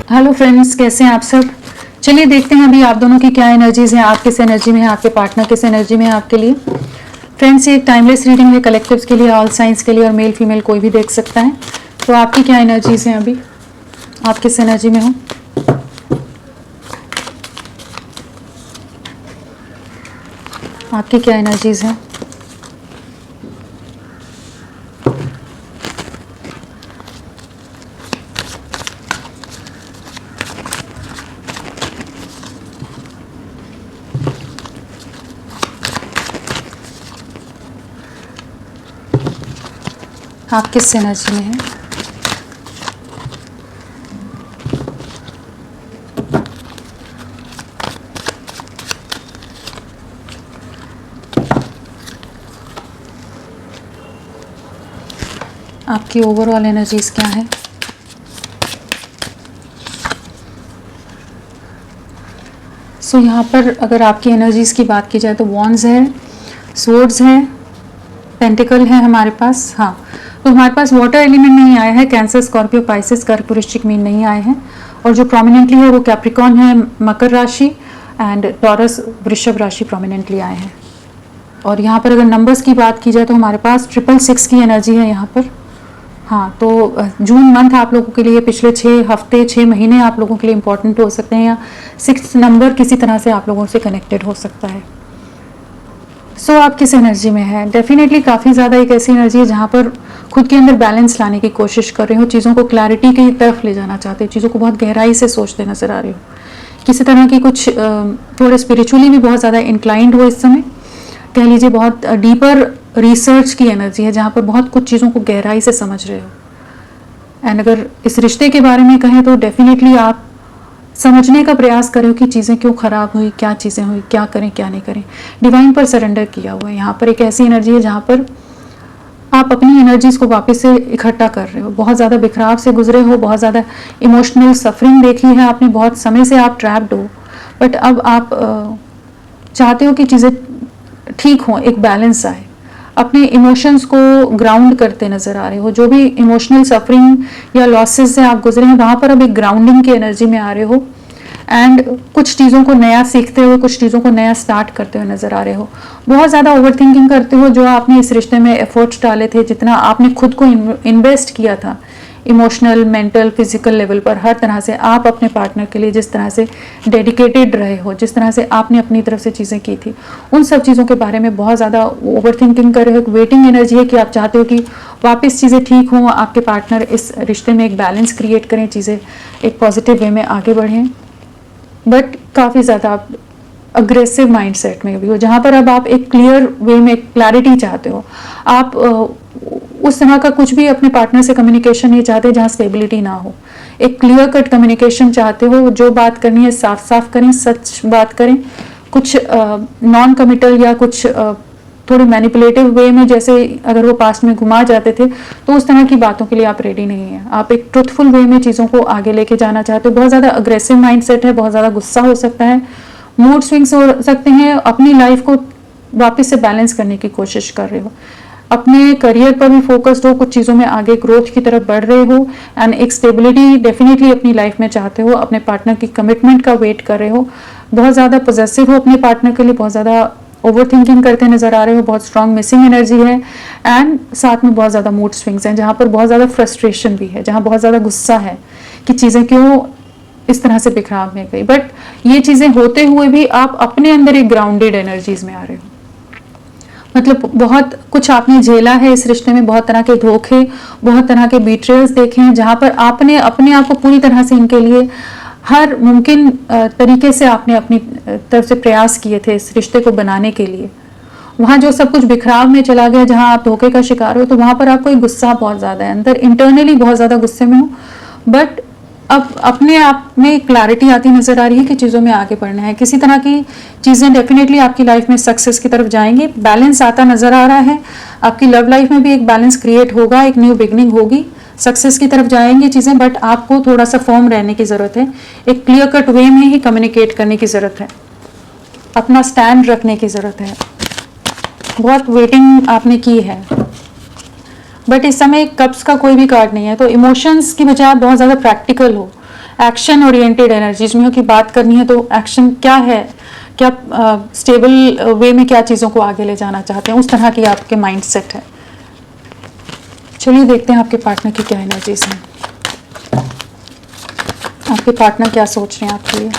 Hello friends, कैसे हैं आप सब। चलिए देखते हैं अभी आप दोनों की क्या एनर्जीज हैं, आप किस एनर्जी में हैं, आपके पार्टनर किस एनर्जी में है आपके लिए। फ्रेंड्स, ये एक टाइमलेस रीडिंग है, कलेक्टिव्स के लिए, ऑल साइंस के लिए, और मेल फीमेल कोई भी देख सकता है। तो आपकी क्या एनर्जीज हैं अभी, आप किस एनर्जी में हो। आपकी क्या एनर्जीज हैं। आप किस एनर्जी में हैं। आपकी ओवरऑल एनर्जीज क्या है। सो यहाँ पर अगर आपकी एनर्जीज की बात की जाए तो वॉन्ड्स है, स्वॉर्ड्स है, पेंटिकल है हमारे पास। हाँ, तो हमारे पास वाटर एलिमेंट नहीं आया है, कैंसर, स्कॉर्पियो, पाइसेस, कर्क, वृश्चिक, मीन नहीं आए हैं। और जो प्रोमिनेंटली है वो कैप्रिकॉन है, मकर राशि एंड टॉरस, वृषभ राशि प्रोमिनेंटली आए हैं। और यहाँ पर अगर नंबर्स की बात की जाए तो हमारे पास 666 की एनर्जी है यहाँ पर। हाँ, तो जून मंथ आप लोगों के लिए, पिछले 6 हफ्ते 6 महीने आप लोगों के लिए इंपॉर्टेंट हो सकते हैं, या 6 नंबर किसी तरह से आप लोगों से कनेक्टेड हो सकता है। सो आप किस एनर्जी में है। डेफिनेटली काफ़ी ज़्यादा एक ऐसी एनर्जी है जहाँ पर खुद के अंदर बैलेंस लाने की कोशिश कर रहे हो, चीज़ों को क्लैरिटी की तरफ ले जाना चाहते हो, चीज़ों को बहुत गहराई से सोचते नजर आ रहे हो, किसी तरह की कुछ थोड़े स्पिरिचुअली भी बहुत ज़्यादा इंक्लाइंड हो इस समय, कह लीजिए बहुत डीपर रिसर्च की एनर्जी है जहाँ पर बहुत कुछ चीज़ों को गहराई से समझ रहे हो। एंड अगर इस रिश्ते के बारे में कहें तो डेफिनेटली आप समझने का प्रयास करें कि चीज़ें क्यों ख़राब हुई, क्या चीज़ें हुई, क्या करें क्या नहीं करें। डिवाइन पर सरेंडर किया हुआ है। यहाँ पर एक ऐसी एनर्जी है जहाँ पर आप अपनी एनर्जीज़ को वापस से इकट्ठा कर रहे हो, बहुत ज़्यादा बिखराव से गुजरे हो, बहुत ज़्यादा इमोशनल सफरिंग देखी है आपने, बहुत समय से आप ट्रैप्ड हो, बट अब आप चाहते हो कि चीज़ें ठीक हों, एक बैलेंस आए, अपने इमोशंस को ग्राउंड करते नज़र आ रहे हो। जो भी इमोशनल सफरिंग या लॉसेस से आप गुजरे हैं वहाँ पर अब एक ग्राउंडिंग की एनर्जी में आ रहे हो, एंड कुछ चीज़ों को नया सीखते हुए, कुछ चीज़ों को नया स्टार्ट करते हुए नज़र आ रहे हो। बहुत ज़्यादा ओवरथिंकिंग करते हो, जो आपने इस रिश्ते में एफर्ट्स डाले थे, जितना आपने खुद को इन्वेस्ट किया था इमोशनल, मेंटल, फिजिकल लेवल पर, हर तरह से आप अपने पार्टनर के लिए जिस तरह से डेडिकेटेड रहे हो, जिस तरह से आपने अपनी तरफ से चीज़ें की थी, उन सब चीज़ों के बारे में बहुत ज़्यादा ओवरथिंकिंग कर रहे हो। एक वेटिंग एनर्जी है कि आप चाहते हो कि वापस चीज़ें ठीक हों, आपके पार्टनर इस रिश्ते में एक बैलेंस क्रिएट करें, चीज़ें एक पॉजिटिव वे में आगे बढ़ें। बट काफ़ी ज़्यादा आप अग्रेसिव माइंडसेट में भी हो, जहाँ पर अब आप एक क्लियर वे में क्लैरिटी चाहते हो। आप उस तरह का कुछ भी अपने पार्टनर से कम्युनिकेशन नहीं चाहते जहाँ स्टेबिलिटी ना हो। एक क्लियर कट कम्युनिकेशन चाहते हो, जो बात करनी है साफ साफ करें, सच बात करें, कुछ नॉन कमिटल या कुछ थोड़े मैनिपुलेटिव वे में, जैसे अगर वो पास्ट में घुमा जाते थे, तो उस तरह की बातों के लिए आप रेडी नहीं हैं। आप एक ट्रुथफुल वे में चीज़ों को आगे लेके जाना चाहते हो। बहुत ज़्यादा अग्रेसिव माइंडसेट है, बहुत ज़्यादा गुस्सा हो सकता है, मूड स्विंग्स हो सकते हैं, अपनी लाइफ को वापस से बैलेंस करने की कोशिश कर रहे हो, अपने करियर पर भी फोकस्ड हो, कुछ चीज़ों में आगे ग्रोथ की तरफ बढ़ रहे हो, एंड एक स्टेबिलिटी डेफिनेटली अपनी लाइफ में चाहते हो, अपने पार्टनर की कमिटमेंट का वेट कर रहे हो, बहुत ज़्यादा पॉजेसिव हो अपने पार्टनर के लिए, बहुत ज़्यादा ओवर थिंकिंग करते नजर आ रहे हो, बहुत स्ट्रांग मिसिंग एनर्जी है, एंड साथ में बहुत ज़्यादा मूड स्विंग्स हैं, जहाँ पर बहुत ज़्यादा फ्रस्ट्रेशन भी है, जहाँ बहुत ज़्यादा गुस्सा है कि चीज़ें क्यों इस तरह से बिखराव में गई। बट ये चीज़ें होते हुए भी आप अपने अंदर एक ग्राउंडेड एनर्जीज में आ रहे हो। मतलब बहुत कुछ आपने झेला है इस रिश्ते में, बहुत तरह के धोखे, बहुत तरह के बीट्रेयल्स देखे हैं, जहाँ पर आपने अपने आप को पूरी तरह से इनके लिए हर मुमकिन तरीके से आपने अपनी तरफ से प्रयास किए थे इस रिश्ते को बनाने के लिए। वहाँ जो सब कुछ बिखराव में चला गया, जहाँ आप धोखे का शिकार हो, तो वहाँ पर आपको एक गुस्सा बहुत ज़्यादा है, अंदर इंटरनली बहुत ज़्यादा गुस्से में हो। बट अब अपने आप में क्लैरिटी आती नज़र आ रही है कि चीज़ों में आगे बढ़ना है, किसी तरह की चीज़ें डेफिनेटली आपकी लाइफ में सक्सेस की तरफ जाएंगी, बैलेंस आता नज़र आ रहा है। आपकी लव लाइफ में भी एक बैलेंस क्रिएट होगा, एक न्यू बिगनिंग होगी, सक्सेस की तरफ जाएंगी चीज़ें। बट आपको थोड़ा सा फर्म रहने की ज़रूरत है, एक क्लियर कट वे में ही कम्युनिकेट करने की ज़रूरत है, अपना स्टैंड रखने की ज़रूरत है। बहुत वेटिंग आपने की है, बट इस समय कप्स का कोई भी कार्ड नहीं है, तो इमोशंस की बजाय आप बहुत ज़्यादा प्रैक्टिकल हो, एक्शन ओरिएंटेड एनर्जीज में हो कि बात करनी है तो एक्शन क्या है, क्या स्टेबल वे में क्या चीज़ों को आगे ले जाना चाहते हैं, उस तरह की आपके माइंड सेट है। चलिए देखते हैं आपके पार्टनर की क्या एनर्जीज हैं, आपके पार्टनर क्या सोच रहे हैं आपके लिए।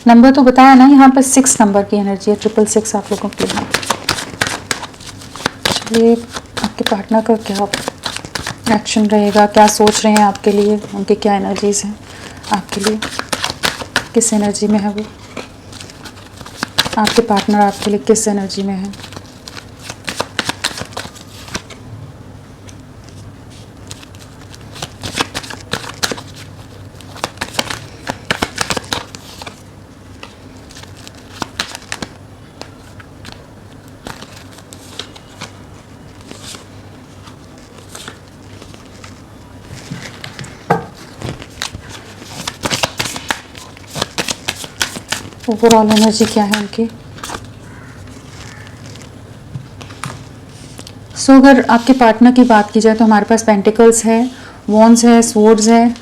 नंबर तो बताया ना, यहाँ पर 6 नंबर की एनर्जी है, 666 आप लोगों के लिए। चलिए आपके पार्टनर का क्या एक्शन रहेगा, क्या सोच रहे हैं आपके लिए, उनकी क्या एनर्जीज हैं आपके लिए, किस एनर्जी में है वो, आपके पार्टनर आपके लिए किस एनर्जी में है। ओवरऑल एनर्जी क्या है उनकी। सो अगर आपके पार्टनर की बात की जाए तो हमारे पास पेंटिकल्स है, वॉन्ड्स है, स्वॉर्ड्स है,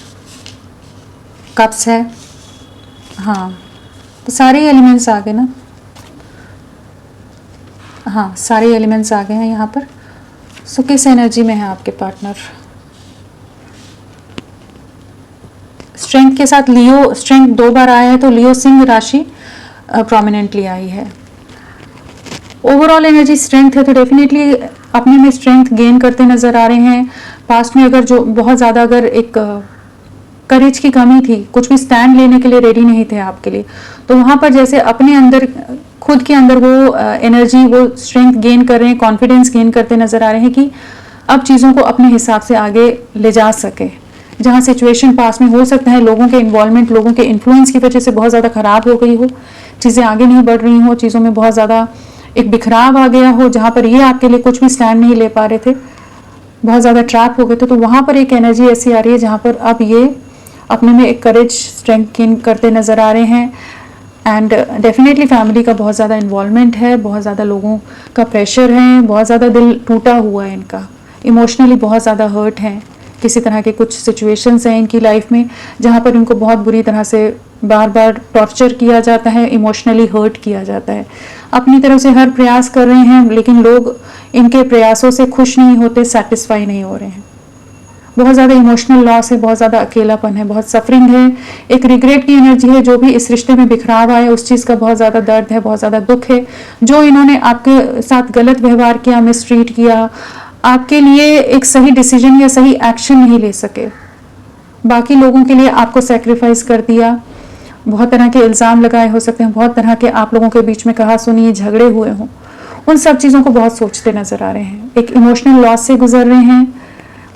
कप्स है। हाँ, तो सारे एलिमेंट्स आ गए ना। हाँ, सारे एलिमेंट्स आ गए हैं यहाँ पर। सो किस एनर्जी में है आपके पार्टनर। स्ट्रेंथ के साथ लियो, स्ट्रेंथ 2 बार आया है तो लियो सिंह राशि प्रोमिनेंटली आई है। ओवरऑल एनर्जी स्ट्रेंथ है तो डेफिनेटली अपने में स्ट्रेंथ गेन करते नज़र आ रहे हैं। पास्ट में अगर जो बहुत ज़्यादा अगर एक करेज की कमी थी, कुछ भी स्टैंड लेने के लिए रेडी नहीं थे आपके लिए, तो वहाँ पर जैसे अपने अंदर खुद के अंदर वो एनर्जी, वो स्ट्रेंथ गेन कर रहे हैं, कॉन्फिडेंस गेन करते नज़र आ रहे हैं कि अब चीज़ों को अपने हिसाब से आगे ले जा सके। जहाँ सिचुएशन पास में हो सकता है लोगों के इन्वॉल्वमेंट, लोगों के इन्फ्लुएंस की वजह से बहुत ज़्यादा ख़राब हो गई हो, चीज़ें आगे नहीं बढ़ रही हो, चीज़ों में बहुत ज़्यादा एक बिखराव आ गया हो, जहाँ पर ये आपके लिए कुछ भी स्टैंड नहीं ले पा रहे थे, बहुत ज़्यादा ट्रैप हो गए थे, तो वहाँ पर एक एनर्जी ऐसी आ रही है जहाँ पर अब ये अपने में एक करेज स्ट्रेंथ गेन करते नज़र आ रहे हैं। एंड डेफिनेटली फैमिली का बहुत ज़्यादा इन्वॉल्वमेंट है, बहुत ज़्यादा लोगों का प्रेशर है, बहुत ज़्यादा दिल टूटा हुआ है इनका, इमोशनली बहुत ज़्यादा हर्ट हैं। किसी तरह के कुछ सिचुएशंस हैं इनकी लाइफ में जहाँ पर इनको बहुत बुरी तरह से बार बार टॉर्चर किया जाता है, इमोशनली हर्ट किया जाता है। अपनी तरफ से हर प्रयास कर रहे हैं लेकिन लोग इनके प्रयासों से खुश नहीं होते, सेटिस्फाई नहीं हो रहे हैं। बहुत ज़्यादा इमोशनल लॉस है, बहुत ज़्यादा अकेलापन है, बहुत सफरिंग है, एक रिग्रेट की एनर्जी है। जो भी इस रिश्ते में बिखराव आया उस चीज़ का बहुत ज़्यादा दर्द है, बहुत ज़्यादा दुख है। जो इन्होंने आपके साथ गलत व्यवहार किया, मिसट्रीट किया, आपके लिए एक सही डिसीजन या सही एक्शन नहीं ले सके, बाकी लोगों के लिए आपको सेक्रीफाइस कर दिया, बहुत तरह के इल्ज़ाम लगाए हो सकते हैं, बहुत तरह के आप लोगों के बीच में कहा सुनी झगड़े हुए हों, उन सब चीज़ों को बहुत सोचते नज़र आ रहे हैं। एक इमोशनल लॉस से गुजर रहे हैं,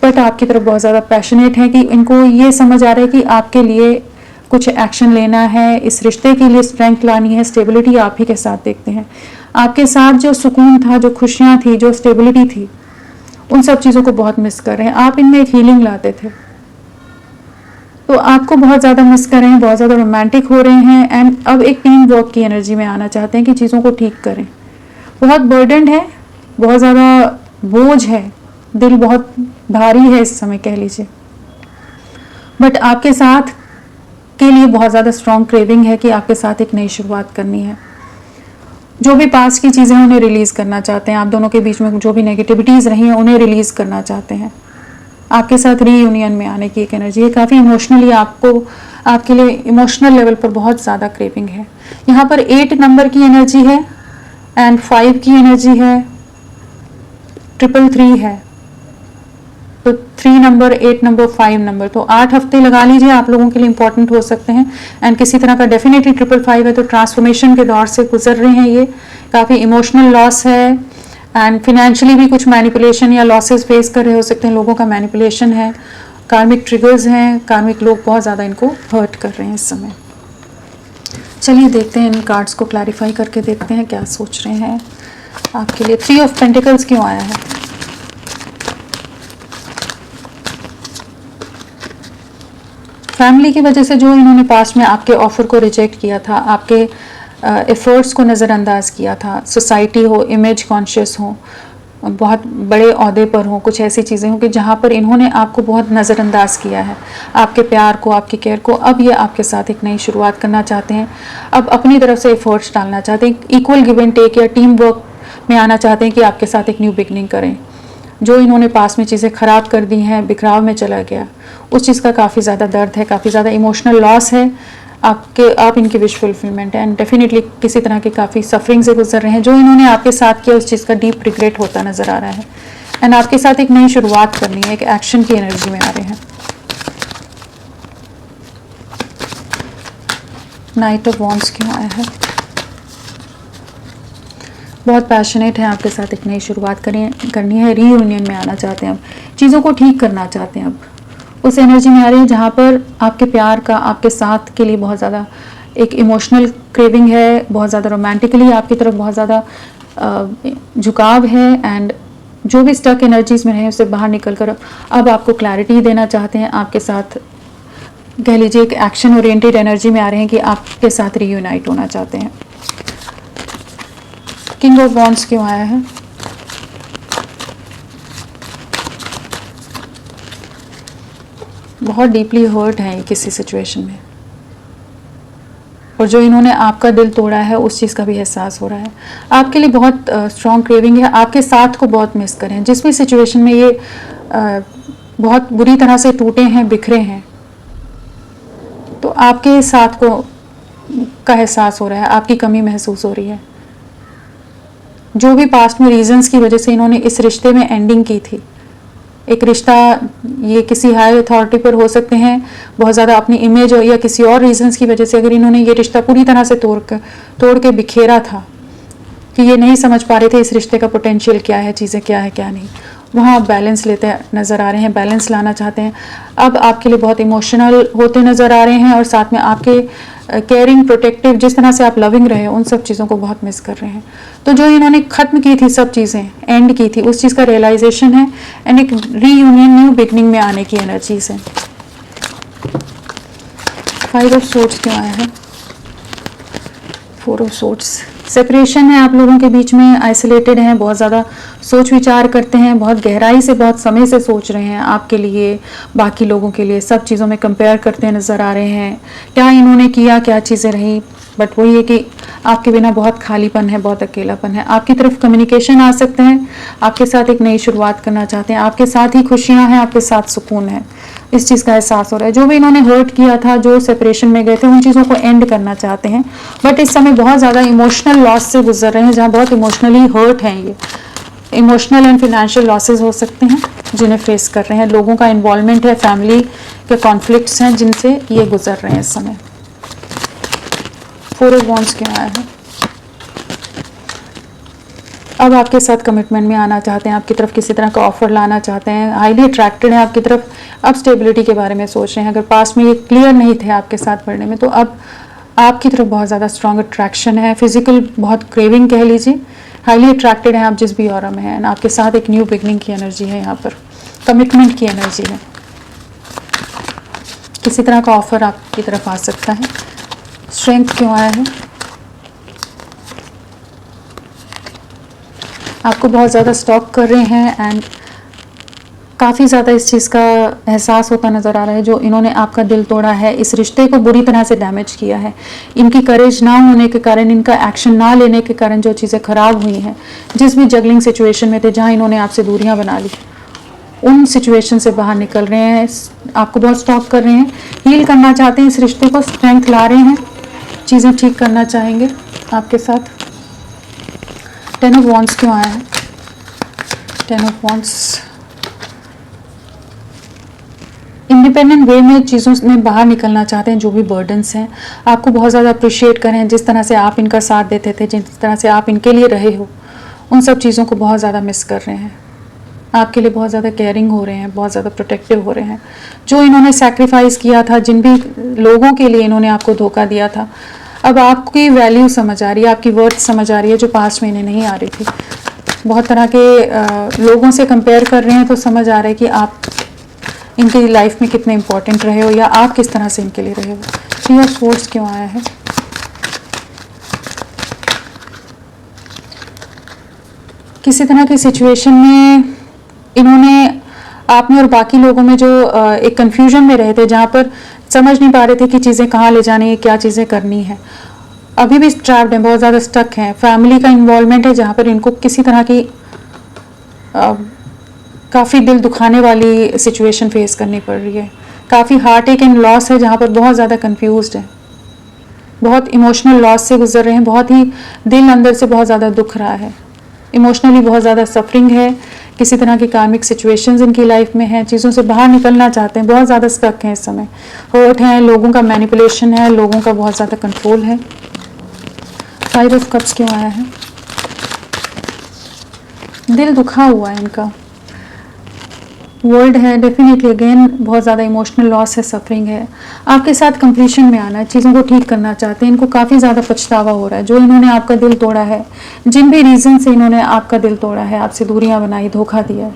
बट आपकी तरफ बहुत ज़्यादा पैशनेट है कि इनको ये समझ आ रहा है कि आपके लिए कुछ एक्शन लेना है, इस रिश्ते के लिए स्ट्रेंथ लानी है, स्टेबिलिटी आप ही के साथ देखते हैं। आपके साथ जो सुकून था, जो खुशियाँ थी, जो स्टेबिलिटी थी, उन सब चीज़ों को बहुत मिस कर रहे हैं। आप इनमें एक हीलिंग लाते थे तो आपको बहुत ज़्यादा मिस कर रहे हैं, बहुत ज़्यादा रोमांटिक हो रहे हैं एंड अब एक टीम वर्क की एनर्जी में आना चाहते हैं कि चीज़ों को ठीक करें। बहुत बर्डन है, बहुत ज़्यादा बोझ है, दिल बहुत भारी है इस समय कह लीजिए, बट आपके साथ के लिए बहुत ज़्यादा स्ट्रॉन्ग क्रेविंग है कि आपके साथ एक नई शुरुआत करनी है। जो भी पास्ट की चीज़ें उन्हें रिलीज़ करना चाहते हैं, आप दोनों के बीच में जो भी नेगेटिविटीज़ रही हैं उन्हें रिलीज़ करना चाहते हैं। आपके साथ रीयूनियन में आने की एक एनर्जी है, काफ़ी इमोशनली आपको, आपके लिए इमोशनल लेवल पर बहुत ज़्यादा क्रेविंग है। यहाँ पर 8 नंबर की एनर्जी है एंड 5 की एनर्जी है, 333 है, तो 3 नंबर, 8 नंबर, 5 नंबर, तो 8 हफ्ते लगा लीजिए आप लोगों के लिए इंपॉर्टेंट हो सकते हैं। एंड किसी तरह का डेफिनेटली 555 है तो ट्रांसफॉर्मेशन के दौर से गुजर रहे हैं, ये काफ़ी इमोशनल लॉस है एंड फिनेंशियली भी कुछ मैनिपुलेशन या लॉसेस फेस कर रहे हो सकते हैं, लोगों का मैनिपुलेशन है, कार्मिक ट्रिगर्स हैं, कार्मिक लोग बहुत ज़्यादा इनको हर्ट कर रहे हैं इस समय। चलिए देखते हैं इन कार्ड्स को क्लैरिफाई करके देखते हैं क्या सोच रहे हैं आपके लिए। 3 ऑफ पेंटिकल्स क्यों आया है? फैमिली की वजह से जो इन्होंने पास्ट में आपके ऑफ़र को रिजेक्ट किया था, आपके एफ़र्ट्स को नज़रअंदाज किया था, सोसाइटी हो, इमेज कॉन्शियस हो, बहुत बड़े ओहदे पर हों, कुछ ऐसी चीज़ें हों कि जहाँ पर इन्होंने आपको बहुत नज़रअंदाज किया है, आपके प्यार को, आपकी केयर को। अब ये आपके साथ एक नई शुरुआत करना चाहते हैं, अब अपनी तरफ से एफ़र्ट्स डालना चाहते हैं, इक्वल गिव एंड टेक या टीम वर्क में आना चाहते हैं कि आपके साथ एक न्यू बिगनिंग करें। जो इन्होंने पास में चीज़ें ख़राब कर दी हैं, बिखराव में चला गया, उस चीज़ का काफ़ी ज़्यादा दर्द है, काफ़ी ज़्यादा इमोशनल लॉस है, आप इनकी विश फुलफिलमेंट है, एंड डेफिनेटली किसी तरह की काफ़ी सफरिंग से गुजर रहे हैं। जो इन्होंने आपके साथ किया उस चीज़ का डीप रिग्रेट होता नज़र आ रहा है, एंड आपके साथ एक नई शुरुआत करनी है, एक एक्शन की एनर्जी में आ रहे हैं। नाइट ऑफ वॉन्ड्स क्यों आया है? बहुत पैशनेट है, आपके साथ एक नई शुरुआत करनी है, रीयूनियन में आना चाहते हैं, अब चीज़ों को ठीक करना चाहते हैं, अब उस एनर्जी में आ रही है जहाँ पर आपके प्यार का, आपके साथ के लिए बहुत ज़्यादा एक इमोशनल क्रेविंग है, बहुत ज़्यादा रोमांटिकली आपकी तरफ बहुत ज़्यादा झुकाव है, एंड जो भी स्टक एनर्जीज में रहे उससे बाहर निकल कर अब आपको क्लैरिटी देना चाहते हैं, आपके साथ कह लीजिए एक एक्शन ओरिएंटेड एनर्जी में आ रहे हैं कि आपके साथ रीयूनाइट होना चाहते हैं। किंग ऑफ वॉन्ड्स क्यों आया है? बहुत डीपली हर्ट है किसी सिचुएशन में, और जो इन्होंने आपका दिल तोड़ा है उस चीज़ का भी एहसास हो रहा है। आपके लिए बहुत स्ट्रॉन्ग क्रेविंग है, आपके साथ को बहुत मिस करें, जिस भी सिचुएशन में ये बहुत बुरी तरह से टूटे हैं, बिखरे हैं, तो आपके साथ को का एहसास हो रहा है, आपकी कमी महसूस हो रही है। जो भी पास्ट में रीजंस की वजह से इन्होंने इस रिश्ते में एंडिंग की थी, एक रिश्ता ये किसी हाई अथॉरिटी पर हो सकते हैं, बहुत ज़्यादा अपनी इमेज या किसी और रीजंस की वजह से अगर इन्होंने ये रिश्ता पूरी तरह से तोड़ के बिखेरा था कि ये नहीं समझ पा रहे थे इस रिश्ते का पोटेंशियल क्या है, चीज़ें क्या है क्या नहीं, वहाँ आप बैलेंस लेते नज़र आ रहे हैं, बैलेंस लाना चाहते हैं। अब आपके लिए बहुत इमोशनल होते नज़र आ रहे हैं, और साथ में आपके केयरिंग, प्रोटेक्टिव, जिस तरह से आप लविंग रहे उन सब चीज़ों को बहुत मिस कर रहे हैं। तो जो इन्होंने ख़त्म की थी, सब चीज़ें एंड की थी, उस चीज़ का रियलाइजेशन है, एंड एक रीयूनियन, न्यू बिगनिंग में आने की एनर्जीज है। 5 ऑफ सोर्ड्स क्यों आया है? 4 ऑफ सोर्ड्स, सेपरेशन है आप लोगों के बीच में, आइसोलेटेड हैं, बहुत ज़्यादा सोच विचार करते हैं, बहुत गहराई से, बहुत समय से सोच रहे हैं आपके लिए, बाकी लोगों के लिए, सब चीज़ों में कंपेयर करते नज़र आ रहे हैं, क्या इन्होंने किया, क्या चीज़ें रही, बट वही है कि आपके बिना बहुत खालीपन है, बहुत अकेलापन है। आपकी तरफ कम्युनिकेशन आ सकते हैं, आपके साथ एक नई शुरुआत करना चाहते हैं, आपके साथ ही खुशियाँ हैं, आपके साथ सुकून है, इस चीज़ का एहसास हो रहा है। जो भी इन्होंने हर्ट किया था, जो सेपरेशन में गए थे, उन चीज़ों को एंड करना चाहते हैं, बट इस समय बहुत ज़्यादा इमोशनल लॉस से गुजर रहे हैं, जहाँ बहुत इमोशनली हर्ट हैं। ये इमोशनल एंड फिनेंशियल लॉसेज हो सकते हैं जिन्हें फेस कर रहे हैं, लोगों का इन्वॉल्वमेंट है, फैमिली के कॉन्फ्लिक्ट्स हैं जिनसे ये गुजर रहे हैं इस समय। 4 ऑफ वॉन्ड्स क्यों आया है? अब आपके साथ कमिटमेंट में आना चाहते हैं, आपकी तरफ किसी तरह का ऑफर लाना चाहते हैं, हाईली अट्रैक्टेड हैं आपकी तरफ, अब स्टेबिलिटी के बारे में सोच रहे हैं। अगर पास्ट में ये क्लियर नहीं थे आपके साथ बढ़ने में, तो अब आपकी तरफ बहुत ज़्यादा स्ट्रॉन्ग अट्रैक्शन है, फिजिकल बहुत क्रेविंग कह लीजिए, हाईली अट्रैक्टेड हैं आप जिस भी ऑरा में हैं, एंड आपके साथ एक न्यू बिगनिंग की एनर्जी है, यहाँ पर कमिटमेंट की एनर्जी है, किसी तरह का ऑफर आपकी तरफ आ सकता है। स्ट्रेंथ क्यों आया है? आपको बहुत ज़्यादा स्टॉक कर रहे हैं, एंड काफ़ी ज़्यादा इस चीज़ का एहसास होता नज़र आ रहा है, जो इन्होंने आपका दिल तोड़ा है, इस रिश्ते को बुरी तरह से डैमेज किया है, इनकी करेज ना होने के कारण, इनका एक्शन ना लेने के कारण जो चीज़ें ख़राब हुई हैं, जिस भी जगलिंग सिचुएशन में थे जहाँ इन्होंने आपसे दूरियां बना ली, उन सिचुएशन से बाहर निकल रहे हैं, आपको बहुत स्टॉक कर रहे हैं, हील करना चाहते हैं, इस रिश्ते को स्ट्रेंथ ला रहे हैं, चीज़ें ठीक करना चाहेंगे आपके साथ। 10 ऑफ वॉन्ड्स क्यों आया है? 10 ऑफ वॉन्ड्स, इंडिपेंडेंट वे में चीज़ों में बाहर निकलना चाहते हैं, जो भी बर्डन्स हैं, आपको बहुत ज़्यादा अप्रिशिएट करें, जिस तरह से आप इनका साथ देते थे, जिस तरह से आप इनके लिए रहे हो, उन सब चीज़ों को बहुत ज़्यादा मिस कर रहे हैं, आपके लिए बहुत ज़्यादा केयरिंग हो रहे हैं, बहुत ज़्यादा प्रोटेक्टिव हो रहे हैं। जो इन्होंने सैक्रिफाइस किया था, जिन भी लोगों के लिए इन्होंने आपको धोखा दिया था, अब आपकी वैल्यू समझ आ रही है, आपकी वर्थ समझ आ रही है, जो पास्ट में इन्हें नहीं आ रही थी। बहुत तरह के लोगों से कंपेयर कर रहे हैं, तो समझ आ रहा है कि आप इनकी लाइफ में कितने इंपॉर्टेंट रहे हो या आप किस तरह से इनके लिए रहे हो। थ्री ऑफ सोर्ड्स क्यों आया है? किसी तरह की सिचुएशन में इन्होंने आप में और बाकी लोगों में जो एक कंफ्यूजन में रहे थे, जहाँ पर समझ नहीं पा रहे थे कि चीज़ें कहाँ ले जानी है, क्या चीज़ें करनी है, अभी भी ट्रैप्ड हैं, बहुत ज़्यादा स्टक हैं। फैमिली का इन्वॉल्वमेंट है जहाँ पर इनको किसी तरह की काफ़ी दिल दुखाने वाली सिचुएशन फेस करनी पड़ रही है। काफ़ी हार्ट एक एंड लॉस है जहाँ पर बहुत ज़्यादा कंफ्यूज्ड है, बहुत इमोशनल लॉस से गुजर रहे हैं, बहुत ही दिल अंदर से बहुत ज़्यादा दुख रहा है, इमोशनली बहुत ज़्यादा सफरिंग है। किसी तरह की कार्मिक सिचुएशंस इनकी लाइफ में है, चीज़ों से बाहर निकलना चाहते हैं, बहुत ज़्यादा स्टक हैं इस समय, हर्ट हैं, लोगों का मैनिपुलेशन है, लोगों का बहुत ज़्यादा कंट्रोल है। फाइव ऑफ कप्स क्यों आया है? दिल दुखा हुआ है इनका, वर्ल्ड है, डेफिनेटली अगेन बहुत ज़्यादा इमोशनल लॉस है, सफरिंग है। आपके साथ कंप्लीशन में आना है, चीज़ों को ठीक करना चाहते हैं, इनको काफ़ी ज़्यादा पछतावा हो रहा है। जो इन्होंने आपका दिल तोड़ा है, जिन भी रीज़न से इन्होंने आपका दिल तोड़ा है, आपसे दूरियां बनाई, धोखा दिया है,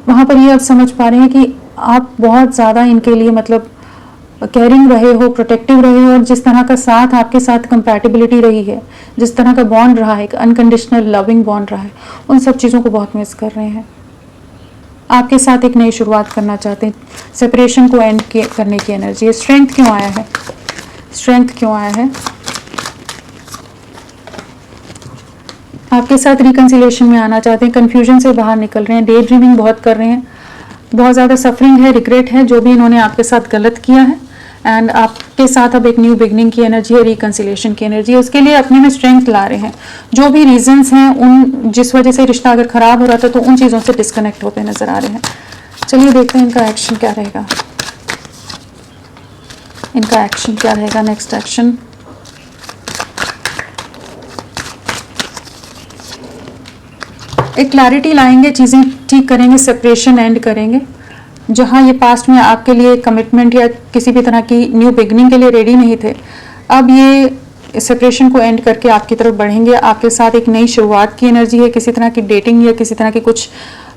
वहाँ पर ये अब समझ पा रहे हैं कि आप बहुत ज़्यादा इनके लिए मतलब केयरिंग रहे हो, प्रोटेक्टिव रहे हो, और जिस तरह का साथ आपके साथ कंपैटिबिलिटी रही है, जिस तरह का बॉन्ड रहा है, एक अनकंडीशनल लविंग बॉन्ड रहा है, उन सब चीज़ों को बहुत मिस कर रहे हैं। आपके साथ एक नई शुरुआत करना चाहते हैं, सेपरेशन को एंड करने की एनर्जी है। स्ट्रेंथ क्यों आया है? स्ट्रेंथ क्यों आया है? आपके साथ रिकंसिलेशन में आना चाहते हैं, कंफ्यूजन से बाहर निकल रहे हैं, डे ड्रीमिंग बहुत कर रहे हैं, बहुत ज़्यादा सफरिंग है, रिग्रेट है जो भी इन्होंने आपके साथ गलत किया है, एंड आपके साथ अब एक न्यू बिगनिंग की एनर्जी है, रिकंसिलेशन की एनर्जी है। उसके लिए अपने में स्ट्रेंथ ला रहे हैं। जो भी रीजंस हैं, उन जिस वजह से रिश्ता अगर खराब हो रहा था, तो उन चीज़ों से डिस्कनेक्ट होते नजर आ रहे हैं। चलिए देखते हैं इनका एक्शन क्या रहेगा। इनका एक्शन क्या रहेगा, नेक्स्ट एक्शन। एक क्लैरिटी लाएंगे, चीज़ें ठीक करेंगे, सेपरेशन एंड करेंगे। जहाँ ये पास्ट में आपके लिए कमिटमेंट या किसी भी तरह की न्यू बिगनिंग के लिए रेडी नहीं थे, अब ये सेपरेशन को एंड करके आपकी तरफ बढ़ेंगे। आपके साथ एक नई शुरुआत की एनर्जी है, किसी तरह की डेटिंग या किसी तरह की कुछ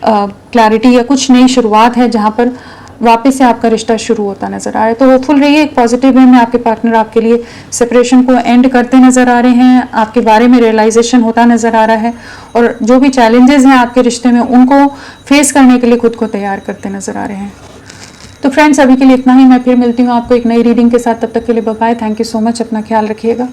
क्लैरिटी या कुछ नई शुरुआत है, जहाँ पर वापस से आपका रिश्ता शुरू होता नजर आ रहा है। तो होपफुल रहिए, एक पॉजिटिव वे में आपके पार्टनर आपके लिए सेपरेशन को एंड करते नजर आ रहे हैं, आपके बारे में रियलाइजेशन होता नजर आ रहा है, और जो भी चैलेंजेस हैं आपके रिश्ते में, उनको फेस करने के लिए खुद को तैयार करते नजर आ रहे हैं। तो फ्रेंड्स, अभी के लिए इतना ही। मैं फिर मिलती हूँ आपको एक नई रीडिंग के साथ, तब तक के लिए bye bye. Thank you so much, अपना ख्याल रखिएगा।